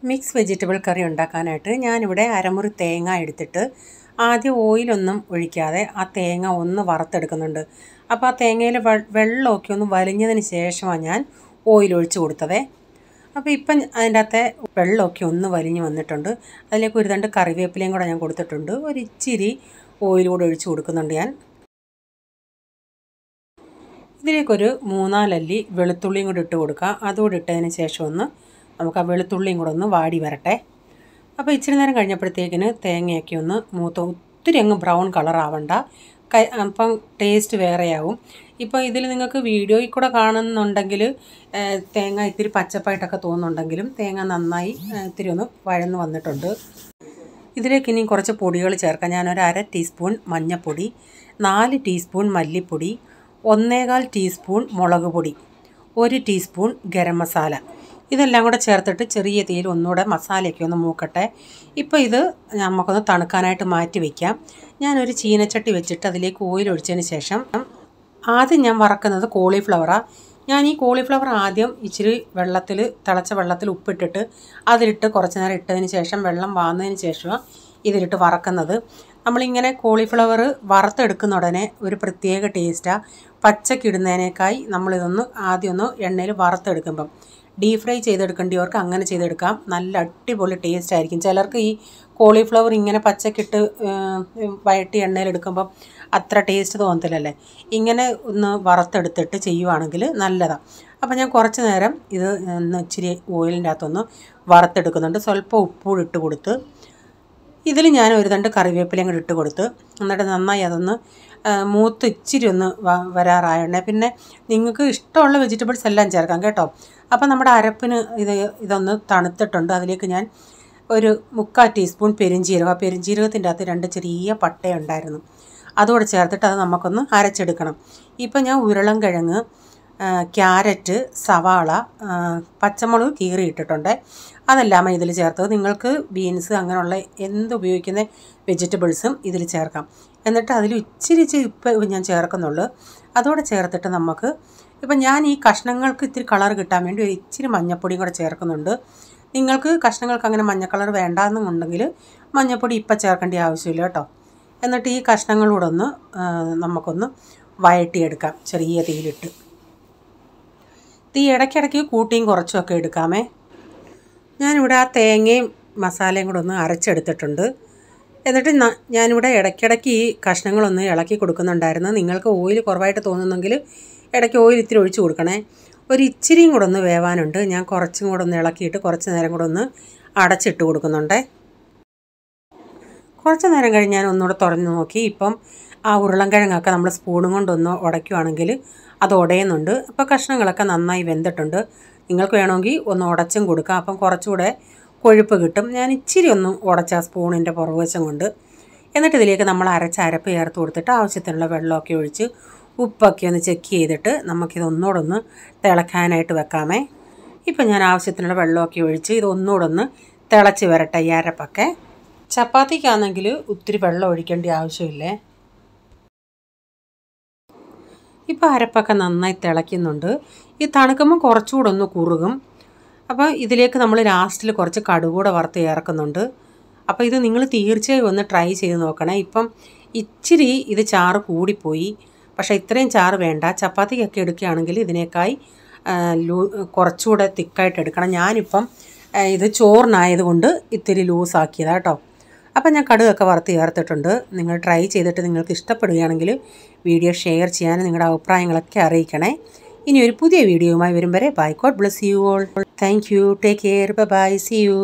Mix vegetable കറി ഉണ്ടാക്കാനായിട്ട് ഞാനിവിടെ അരമുറി തേങ്ങ എടുത്തിട്ട് ആദ്യം ഓയിലൊന്നും ഒഴിക്കാതെ ആ തേങ്ങ ഒന്ന് വറുത്തെടുക്കുന്നുണ്ട്. അപ്പോൾ ആ തേങ്ങയിൽ വെള്ളമൊക്കെ ഒന്ന് വലിഞ്ഞതിന് ശേഷമാണ് ഞാൻ ഓയിൽ ഒഴിച്ച് കൊടുത്തത്. അപ്പോൾ ഇപ്പം അതിൻ്റെ അകത്തെ വെള്ളമൊക്കെ ഒന്ന് വലിഞ്ഞ് വന്നിട്ടുണ്ട്. അതിലേക്ക് ഒരു രണ്ട് കറിവേപ്പിലയും കൂടെ ഞാൻ കൊടുത്തിട്ടുണ്ട്. ഒരു ഇച്ചിരി ഓയിൽ കൂടെ ഒഴിച്ച് കൊടുക്കുന്നുണ്ട് ഞാൻ. ഇതിലേക്കൊരു 3-4 അല്ലി വെളുത്തുള്ളിയും കൂടി ഇട്ട് കൊടുക്കാം. അതുകൂടി ഇട്ടതിന് ശേഷം ഒന്ന് നമുക്ക് ആ വെളുത്തുള്ളിയും കൂടെ ഒന്ന് വാടി വരട്ടെ. അപ്പോൾ ഇച്ചിരി നേരം കഴിഞ്ഞപ്പോഴത്തേക്കിന് തേങ്ങയൊക്കെ ഒന്ന് ഒത്തിരി അങ്ങ് ബ്രൗൺ കളർ ആവണ്ട, അപ്പം ടേസ്റ്റ് വേറെയാവും. ഇപ്പോൾ ഇതിൽ നിങ്ങൾക്ക് വീഡിയോയിൽ കൂടെ കാണുന്നുണ്ടെങ്കിൽ തേങ്ങ ഇത്തിരി പച്ചപ്പായിട്ടൊക്കെ തോന്നുന്നുണ്ടെങ്കിലും തേങ്ങ നന്നായി ഇത്തിരി ഒന്ന് വഴന്ന് വന്നിട്ടുണ്ട്. ഇതിലേക്ക് ഇനി കുറച്ച് പൊടികൾ ചേർക്കാം. ഞാനൊരു 1/2 ടീസ്പൂൺ മഞ്ഞൾപ്പൊടി, 4 ടീസ്പൂൺ മല്ലിപ്പൊടി, 1/4 ടീസ്പൂൺ മുളക് പൊടി, 1 ടീസ്പൂൺ ഗരം മസാല, ഇതെല്ലാം കൂടെ ചേർത്തിട്ട് ചെറിയ തീയിൽ ഒന്നുകൂടെ മസാലയൊക്കെ ഒന്ന് മൂക്കട്ടെ. ഇപ്പോൾ ഇത് നമുക്കൊന്ന് തണുക്കാനായിട്ട് മാറ്റി വയ്ക്കാം. ഞാനൊരു ചീനച്ചട്ടി വെച്ചിട്ട് അതിലേക്ക് ഓയിൽ ഒഴിച്ചതിന് ശേഷം ആദ്യം ഞാൻ വറക്കുന്നത് കോളിഫ്ലവറാണ്. ഞാൻ ഈ കോളിഫ്ലവർ ആദ്യം ഇച്ചിരി തിളച്ച വെള്ളത്തിൽ ഉപ്പിട്ടിട്ട് അതിലിട്ട് കുറച്ച് നേരം ഇട്ടതിന് ശേഷം വെള്ളം വാർന്നതിന് ശേഷമാണ് ഇതിലിട്ട് വറക്കുന്നത്. നമ്മളിങ്ങനെ കോളിഫ്ലവർ വറുത്തെടുക്കുന്ന ഉടനെ ഒരു പ്രത്യേക ടേസ്റ്റാണ്. പച്ചക്കിടുന്നതിനേക്കായി നമ്മളിതൊന്ന് ആദ്യം ഒന്ന് എണ്ണയിൽ വറുത്തെടുക്കുമ്പം ഡീപ് ഫ്രൈ ചെയ്തെടുക്കേണ്ടവർക്ക് അങ്ങനെ ചെയ്തെടുക്കാം. നല്ല അടിപൊളി ടേസ്റ്റ് ആയിരിക്കും. ചിലർക്ക് ഈ കോളിഫ്ലവർ ഇങ്ങനെ പച്ചക്കിട്ട് വഴറ്റി എണ്ണയിലെടുക്കുമ്പം അത്ര ടേസ്റ്റ് തോന്നത്തില്ലല്ലേ. ഇങ്ങനെ ഒന്ന് വറുത്തെടുത്തിട്ട് ചെയ്യുവാണെങ്കിൽ നല്ലതാണ്. അപ്പോൾ ഞാൻ കുറച്ച് നേരം ഇത് ഇച്ചിരി ഓയിലിൻ്റെ അകത്തൊന്ന് വറുത്തെടുക്കുന്നുണ്ട്. സ്വല്പം ഉപ്പൂടി ഇട്ട് കൊടുത്ത് ഇതിൽ ഞാൻ ഒരു രണ്ട് കറിവേപ്പിലയും കൂടി ഇട്ട് കൊടുത്ത് എന്നിട്ട് നന്നായി അതൊന്ന് മൂത്ത് ഇച്ചിരി ഒന്ന് വരാറായണേ. പിന്നെ നിങ്ങൾക്ക് ഇഷ്ടമുള്ള വെജിറ്റബിൾസ് എല്ലാം ചേർക്കാം കേട്ടോ. അപ്പോൾ നമ്മുടെ അരപ്പിന് ഇതൊന്ന് തണുത്തിട്ടുണ്ട്. അതിലേക്ക് ഞാൻ ഒരു 3/4 ടീസ്പൂൺ പെരിഞ്ജീരകം, ആ പെരിഞ്ജീരകത്തിൻ്റെ അകത്ത് 2 ചെറിയ പട്ടയുണ്ടായിരുന്നു, അതുകൂടെ ചേർത്തിട്ട് അത് നമുക്കൊന്ന് അരച്ചെടുക്കണം. ഇപ്പം ഞാൻ ഉരുളൻകിഴങ്ങ്, ക്യാരറ്റ്, സവാള, പച്ചമുളക് കീറിയിട്ടിട്ടുണ്ട്. അതെല്ലാം ഇതിൽ ചേർത്തത്. നിങ്ങൾക്ക് ബീൻസ് അങ്ങനെയുള്ള ഉപയോഗിക്കുന്ന വെജിറ്റബിൾസും ഇതിൽ ചേർക്കാം. എന്നിട്ട് അതിൽ ഇച്ചിരി ഉപ്പ് ഞാൻ ചേർക്കുന്നുള്ളൂ. അതോടെ ചേർത്തിട്ട് നമുക്ക് ഇപ്പം ഞാൻ ഈ കഷ്ണങ്ങൾക്ക് ഇത്തിരി കളർ കിട്ടാൻ വേണ്ടി ഒരു ഇച്ചിരി മഞ്ഞൾപ്പൊടിയും കൂടെ ചേർക്കുന്നുണ്ട്. നിങ്ങൾക്ക് കഷ്ണങ്ങൾക്ക് അങ്ങനെ മഞ്ഞ കളർ വേണ്ടാന്നുണ്ടെങ്കിൽ മഞ്ഞൾപ്പൊടി ഇപ്പം ചേർക്കേണ്ട ആവശ്യമില്ല കേട്ടോ. എന്നിട്ട് ഈ കഷ്ണങ്ങളൂടെ ഒന്ന് നമുക്കൊന്ന് വഴറ്റിയെടുക്കാം ചെറിയ തീയിലിട്ട്. തീ ഇടയ്ക്കിടയ്ക്ക് കൂട്ടിയും കുറച്ചുമൊക്കെ എടുക്കാമേ. ഞാനിവിടെ ആ തേങ്ങയും മസാലയും കൂടെ ഒന്ന് അരച്ചെടുത്തിട്ടുണ്ട്. എന്നിട്ട് ഞാനിവിടെ ഇടയ്ക്കിടയ്ക്ക് ഈ കഷ്ണങ്ങളൊന്ന് ഇളക്കി കൊടുക്കുന്നുണ്ടായിരുന്നു. നിങ്ങൾക്ക് ഓയിൽ കുറവായിട്ട് തോന്നുന്നെങ്കിൽ ഇടയ്ക്ക് ഓയിൽ ഇത്തിരി ഒഴിച്ച് കൊടുക്കണേ. ഒരു ഇച്ചിരിയും കൂടെ ഒന്ന് വേവാനുണ്ട്. ഞാൻ കുറച്ചും കൂടെ ഒന്ന് ഇളക്കിയിട്ട് കുറച്ച് നേരം കൂടെ ഒന്ന് അടച്ചിട്ട് കൊടുക്കുന്നുണ്ട്. കുറച്ച് നേരം കഴിഞ്ഞ് ഞാൻ ഒന്നുകൂടെ തുറന്ന് നോക്കി. ഇപ്പം ആ ഉരുളൻകിഴങ്ങൊക്കെ നമ്മൾ സ്പൂണും കൊണ്ടൊന്ന് ഉടയ്ക്കുകയാണെങ്കിൽ അത് ഉടയുന്നുണ്ട്. അപ്പോൾ കഷ്ണങ്ങളൊക്കെ നന്നായി വെന്തിട്ടുണ്ട്. നിങ്ങൾക്ക് വേണമെങ്കിൽ ഒന്ന് ഉടച്ചും കൊടുക്കാം. അപ്പം കുറച്ചുകൂടെ കൊഴുപ്പ് കിട്ടും. ഞാൻ ഇച്ചിരി ഒന്ന് ഉടച്ച സ്പൂണിൻ്റെ പുറകുവശം കൊണ്ട്. എന്നിട്ട് ഇതിലേക്ക് നമ്മൾ അരപ്പ് ചേർത്ത് കൊടുത്തിട്ട് ആവശ്യത്തിനുള്ള വെള്ളമൊക്കെ ഒഴിച്ച് ഉപ്പൊക്കെ ഒന്ന് ചെക്ക് ചെയ്തിട്ട് നമുക്കിതൊന്നുകൂടെ ഒന്ന് തിളക്കാനായിട്ട് വെക്കാമേ. ഇപ്പം ഞാൻ ആവശ്യത്തിനുള്ള വെള്ളമൊക്കെ ഒഴിച്ച് ഇതൊന്നുകൂടെ ഒന്ന് തിളച്ച് വരട്ടെ ഈ അരപ്പൊക്കെ. ചപ്പാത്തിക്കാണെങ്കിൽ ഒത്തിരി വെള്ളം ഒഴിക്കേണ്ട ആവശ്യമില്ലേ. ഇപ്പോൾ അരപ്പൊക്കെ നന്നായി തിളയ്ക്കുന്നുണ്ട്. ഈ തണുക്കുമ്പോൾ കുറച്ചുകൂടെ ഒന്ന് കുറുകും. അപ്പോൾ ഇതിലേക്ക് നമ്മൾ ലാസ്റ്റിൽ കുറച്ച് കടുകൂടെ വറുത്ത് ചേർക്കുന്നുണ്ട്. അപ്പോൾ ഇത് നിങ്ങൾ തീർച്ചയായും ഒന്ന് ട്രൈ ചെയ്ത് നോക്കണേ. ഇപ്പം ഇച്ചിരി ഇത് ചാറ് കൂടിപ്പോയി, പക്ഷേ ഇത്രയും ചാറ് വേണ്ട. ചപ്പാത്തിക്കൊക്കെ എടുക്കുകയാണെങ്കിൽ ഇതിനേക്കായി കുറച്ചുകൂടെ തിക്കായിട്ട് എടുക്കണം. ഞാനിപ്പം ഇത് ചോറിനായതുകൊണ്ട് ഇത്തിരി ലൂസാക്കിയതാണ് കേട്ടോ. അപ്പം ഞാൻ കടുകൊക്കെ വറുത്ത് ചേർത്തിട്ടുണ്ട്. നിങ്ങൾ ട്രൈ ചെയ്തിട്ട് നിങ്ങൾക്ക് ഇഷ്ടപ്പെടുകയാണെങ്കിൽ വീഡിയോ ഷെയർ ചെയ്യാനും നിങ്ങളുടെ അഭിപ്രായങ്ങളൊക്കെ അറിയിക്കണേ. ഇനി ഒരു പുതിയ വീഡിയോയുമായി വരും വരെ bye. God bless you all. Thank you. Take care. Bye. See U.